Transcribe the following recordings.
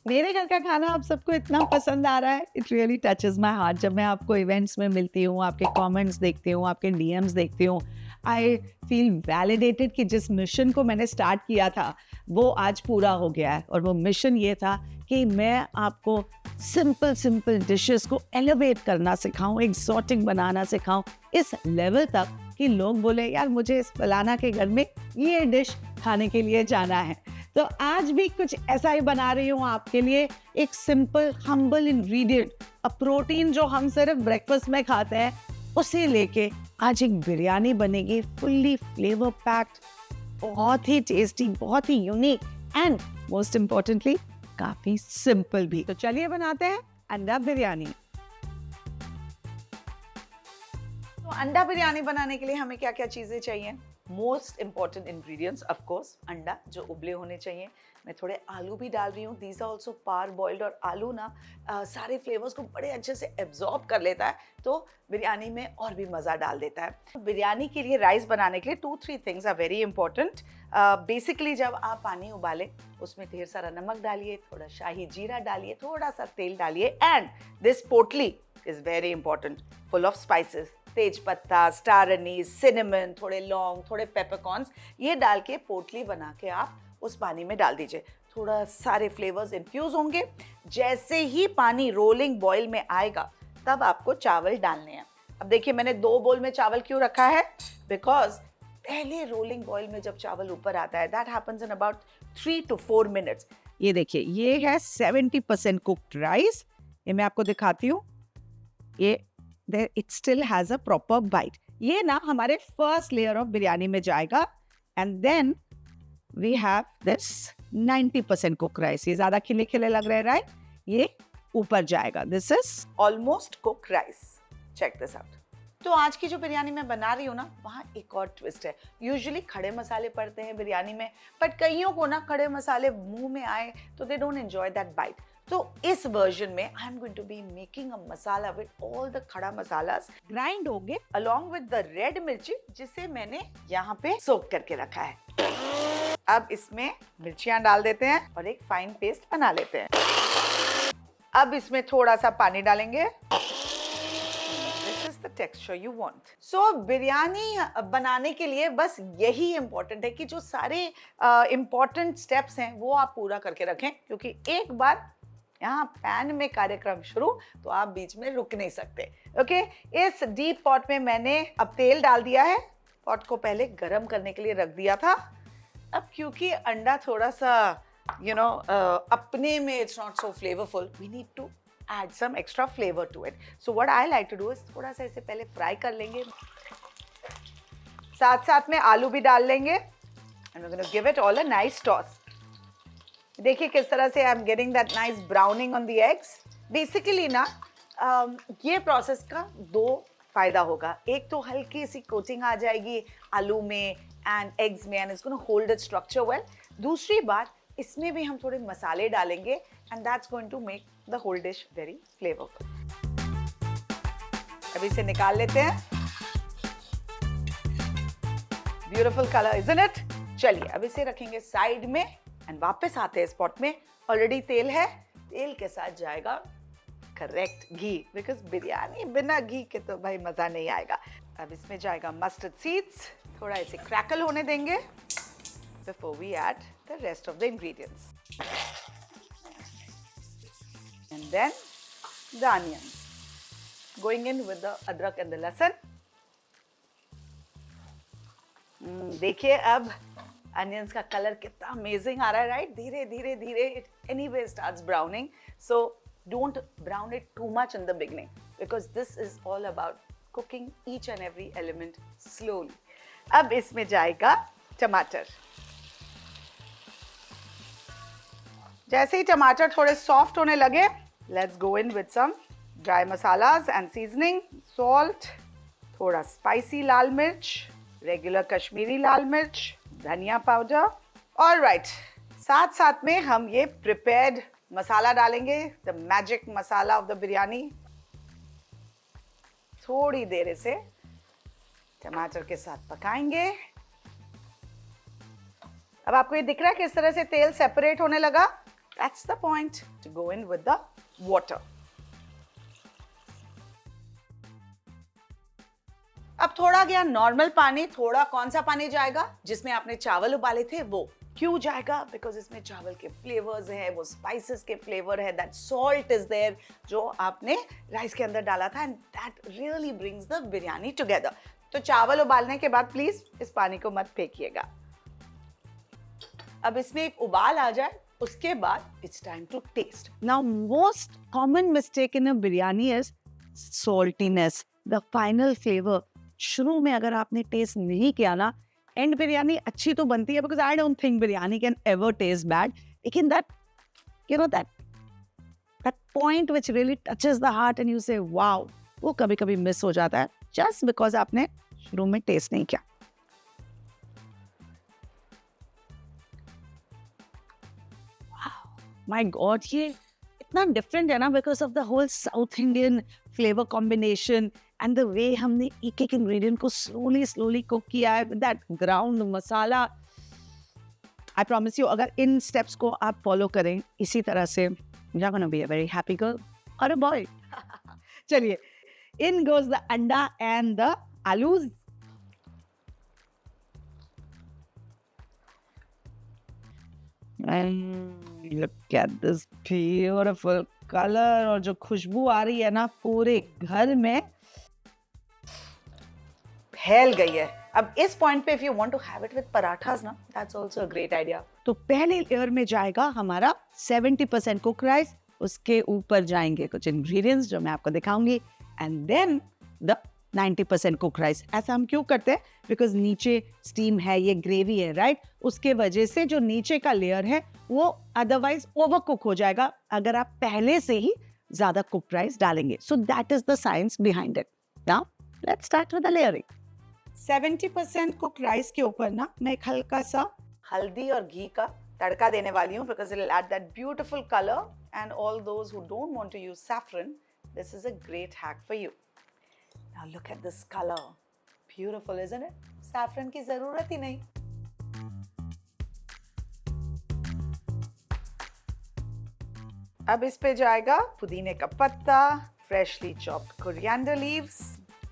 मेरे घर का खाना आप सबको इतना पसंद आ रहा है, it really touches my heart. जब मैं आपको इवेंट्स में मिलती हूँ, आपके कमेंट्स देखती हूँ, आपके डीएम्स देखती हूँ, आई फील वैलिडेटेड कि जिस मिशन को मैंने स्टार्ट किया था वो आज पूरा हो गया है। और वो मिशन ये था कि मैं आपको सिंपल सिंपल डिशेस को एलिवेट करना सिखाऊं, एक्सोटिक बनाना सिखाऊं, इस लेवल तक कि लोग बोले यार मुझे इस फलाना के घर में ये डिश खाने के लिए जाना है। तो आज भी कुछ ऐसा ही बना रही हूँ आपके लिए, एक simple humble ingredient, a protein जो हम सिर्फ ब्रेकफास्ट में खाते हैं उसे लेके आज एक बिरयानी बनेगी, फुल्ली फ्लेवर पैक्ड, बहुत ही टेस्टी, बहुत ही यूनिक एंड मोस्ट इम्पोर्टेंटली काफी सिंपल भी। तो चलिए बनाते हैं अंडा बिरयानी। तो अंडा बिरयानी बनाने के लिए हमें क्या क्या चीज़ें चाहिए? Most important ingredients of course अंडा, जो उबले होने चाहिए। मैं थोड़े आलू भी डाल रही हूँ, these are also parboiled. और आलू ना सारे फ्लेवर्स को बड़े अच्छे से एब्जॉर्ब कर लेता है, तो बिरयानी में और भी मज़ा डाल देता है। बिरयानी के लिए, राइस बनाने के लिए 2-3 things are very important. Basically जब आप पानी उबालें उसमें ढेर सारा नमक डालिए, थोड़ा शाही जीरा डालिए, थोड़ा सा तेल डालिए, and this potli is very important, full of spices, tej patta, star Anees, cinnamon, थोड़े लौंग, थोड़े पेपरकॉर्न्स, ये डाल के पोटली बना के आप उस पानी में डाल दीजिए। थोड़ा सारे फ्लेवर्स इन्फ्यूज होंगे। जैसे ही पानी रोलिंग बॉईल में आएगा तब आपको चावल डालने हैं। अब देखिए मैंने 2 बोल में चावल क्यों रखा है, बिकॉज पहले रोलिंग बॉईल में जब चावल ऊपर आता है, that happens in about 3 to 4 minutes. ये देखिए, ये है 70% कुक्ड राइस। ये मैं आपको दिखाती हूँ, ये it still has a proper bite. ये ना हमारे फर्स्ट लेयर ऑफ बिरयानी में जाएगा, and then we have this 90% cook rice. ये ज्यादा खिले खिले लग रहे हैं, राइट? ये ऊपर जाएगा, this is almost cook rice. Check this out. तो आज की जो बिरयानी मैं बना रही हूँ ना, वहाँ एक और ट्विस्ट है। यूजुअली खड़े मसाले पड़ते हैं बिरयानी में, बट कईयों को ना खड़े मसाले मुंह में आए तो they don't enjoy that bite. तो इस वर्जन में I am going to be making a masala with all the khada masalas grind हो गए, along with the रेड मिर्ची, जिसे मैंने यहाँ पे सोक करके रखा है। अब इसमें मिर्चियाँ डाल देते हैं और एक फाइन पेस्ट बना लेते हैं। अब इसमें थोड़ा सा पानी डालेंगे। This is the texture you want. So biryani बनाने के लिए बस यही इम्पोर्टेंट है कि जो सारे इम्पोर्टेंट स्टेप्स हैं वो आप पूरा करके रखें, क्योंकि एक बार यहाँ पैन में कार्यक्रम शुरू तो आप बीच में रुक नहीं सकते। ओके, इस डीप पॉट में मैंने अब तेल डाल दिया है। पॉट को पहले गरम करने के लिए रख दिया था। अब क्योंकि अंडा थोड़ा सा अपने में it's not so flavourful, we need to add some extra flavor to it. So what I like to do is थोड़ा सा इसे पहले फ्राई कर लेंगे, साथ साथ में आलू भी डाल लेंगे, and we're going to give it all a nice toss. देखिए किस तरह से I am getting that nice browning on the eggs. Basically ना ये प्रोसेस का 2 फायदा होगा। एक तो हल्की सी कोटिंग आ जाएगी आलू में एंड एग्स में, and it's gonna hold it structure well. दूसरी बात, इसमें भी हम थोड़े मसाले डालेंगे and that's going to make the whole dish very flavourful. अभी इसे निकाल लेते हैं। Beautiful colour, isn't it? चलिए अब इसे रखेंगे साइड में एंड वापस आते हैं इस पॉट में। ऑलरेडी तेल है, तेल के साथ जाएगा करेक्ट घी, बिकॉज बिरयानी बिना घी के तो भाई मजा नहीं आएगा। अब इसमें जाएगा मस्टर्ड सीड्स, थोड़ा इसे क्रैकल होने देंगे before we add the rest of the ingredients, and then the onions going in with the adrak and the lahsun. देखिए अब अनियंस का कलर कितना अमेजिंग आ रहा है, राइट? धीरे धीरे धीरे it anyway starts browning, so don't brown it too much in the beginning, because this is all about cooking each and every element slowly. अब इसमें जाएगा टमाटर। जैसे ही टमाटर थोड़े सॉफ्ट होने लगे, let's go in with some dry masalas and seasoning, salt, थोड़ा स्पाइसी लाल मिर्च, रेगुलर कश्मीरी लाल मिर्च, धनिया पाउडर। ऑलराइट, साथ साथ में हम ये प्रिपेयर्ड मसाला डालेंगे, the magic masala of the biryani. थोड़ी देर इसे टमाटर के साथ पकाएंगे। अब आपको ये दिख रहा है किस तरह से तेल सेपरेट होने लगा? That's the point, to go in with the water. अब थोड़ा गया नॉर्मल पानी, थोड़ा कौन सा पानी जाएगा? जिसमें आपने चावल उबाले थे वो। क्यों जाएगा? बिकॉज इसमें चावल के फ्लेवर्स हैं, वो स्पाइसेस के फ्लेवर है, दैट सॉल्ट इज देयर जो आपने राइस के अंदर डाला था, and that really brings the biryani together. तो चावल उबालने के बाद प्लीज इस पानी को मत फेंकिएगा। अब इसमें एक उबाल आ जाए, उसके बाद it's time to taste. Now, most common mistake in a biryani is saltiness, the final flavor. शुरू में अगर आपने टेस्ट नहीं किया ना, एंड बिरयानी अच्छी तो बनती है, because I don't think biryani can ever taste bad. लेकिन that, you know, that point which really touches the heart and you say wow, वो कभी कभी मिस हो जाता है, just because आपने शुरू में टेस्ट नहीं किया। My God, ये इतना डिफरेंट है ना, because of the whole South Indian flavour combination and the way हमने एक एक इंग्रेडिएंट को स्लोली कुक किया है, that ground masala. I promise you, अगर इन स्टेप्स को आप फॉलो करें इसी तरह से, you are gonna be a very happy girl और अ बॉय। चलिए, in goes the anda and the aloos. And look at this beautiful color, और जो खुशबू आ रही है ना पूरे घर में फैल गई है। अब इस पॉइंट पे if you want to have it with parathas ना, that's also a great idea. तो पहले लेयर में जाएगा हमारा 70% कुक राइस, उसके ऊपर जाएंगे कुछ इंग्रेडिएंट्स जो मैं आपको दिखाऊंगी, and then the 90% cook rice. ऐसा हम क्यों करते हैं? बिकॉज नीचे स्टीम है, ये ग्रेवी है, राइट? उसके वजह से जो नीचे का लेयर है वो अदरवाइज ओवर कुक हो जाएगा अगर आप पहले से ही ज्यादा कुक राइस डालेंगे। So that is the science behind it. Now let's start with the layering. 70% cook rice के ऊपर ना मैं एक हल्का सा हल्दी और घी का तड़का देने वाली हूँ, because it will add that beautiful colour, and all those who don't want to use saffron, this is a great hack for you. Now look at this color. Beautiful, isn't it? Saffron की जरूरत ही नहीं। अब इस पे जाएगा पुदीने का पत्ता, freshly chopped coriander leaves,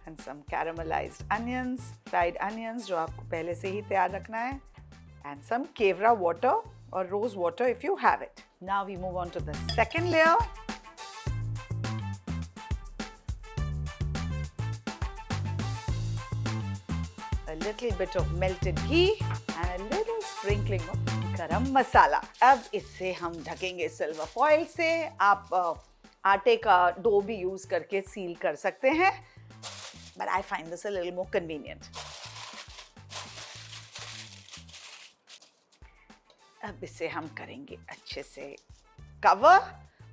and some caramelized onions, fried onions जो आपको पहले से ही तैयार रखना है, and some kevra water or rose water if you have it. Now we move on to the second layer. A little bit of melted ghee and a little sprinkling of garam masala. अब इससे हम ढकेंगे silver foil से। आप आटे का dough भी use करके seal कर सकते हैं, but I find this a little more convenient. अब इसे हम करेंगे अच्छे से कवर,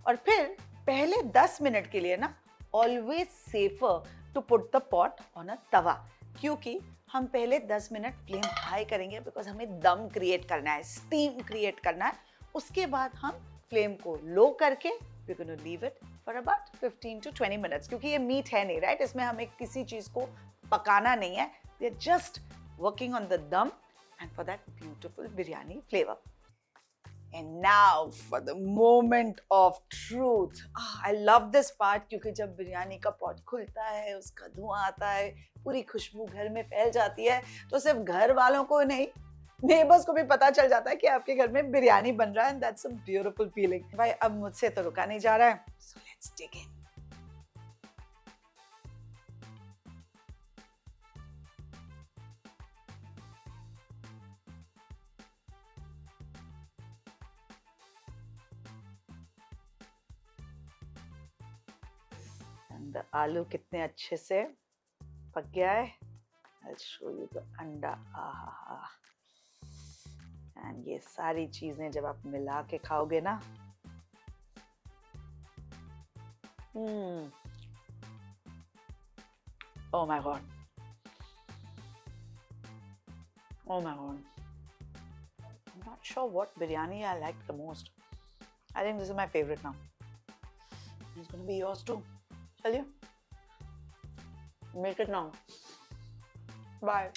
और फिर पहले 10 मिनट के लिए ना, always safer to put the pot on a tawa, क्योंकि हम पहले 10 मिनट फ्लेम हाई करेंगे, बिकॉज हमें दम क्रिएट करना है, स्टीम क्रिएट करना है। उसके बाद हम फ्लेम को लो करके we're going to leave it for about 15 to 20 minutes, क्योंकि ये मीट है नहीं, राइट? इसमें हमें किसी चीज को पकाना नहीं है, we are just working on the dum and for that beautiful biryani flavor. And now for the moment of truth. I love this part, क्योंकि जब बिरयानी का पॉट खुलता है, उसका धुआं आता है, पूरी खुशबू घर में फैल जाती है, तो सिर्फ घर वालों को नहीं, नेबर्स को भी पता चल जाता है कि आपके घर में बिरयानी बन रहा है, and that's a beautiful feeling. भाई अब मुझसे तो रुका नहीं जा रहा है, so let's dig in. The आलू कितने अच्छे से पक गया है। I'll show you the अंडा। एंड ये सारी चीजें जब आप मिला के खाओगे ना, oh my god, oh my god, I'm not sure what biryani I like the most. I think this is my favorite now. It's gonna be yours too. Shall you? Make it now. Bye.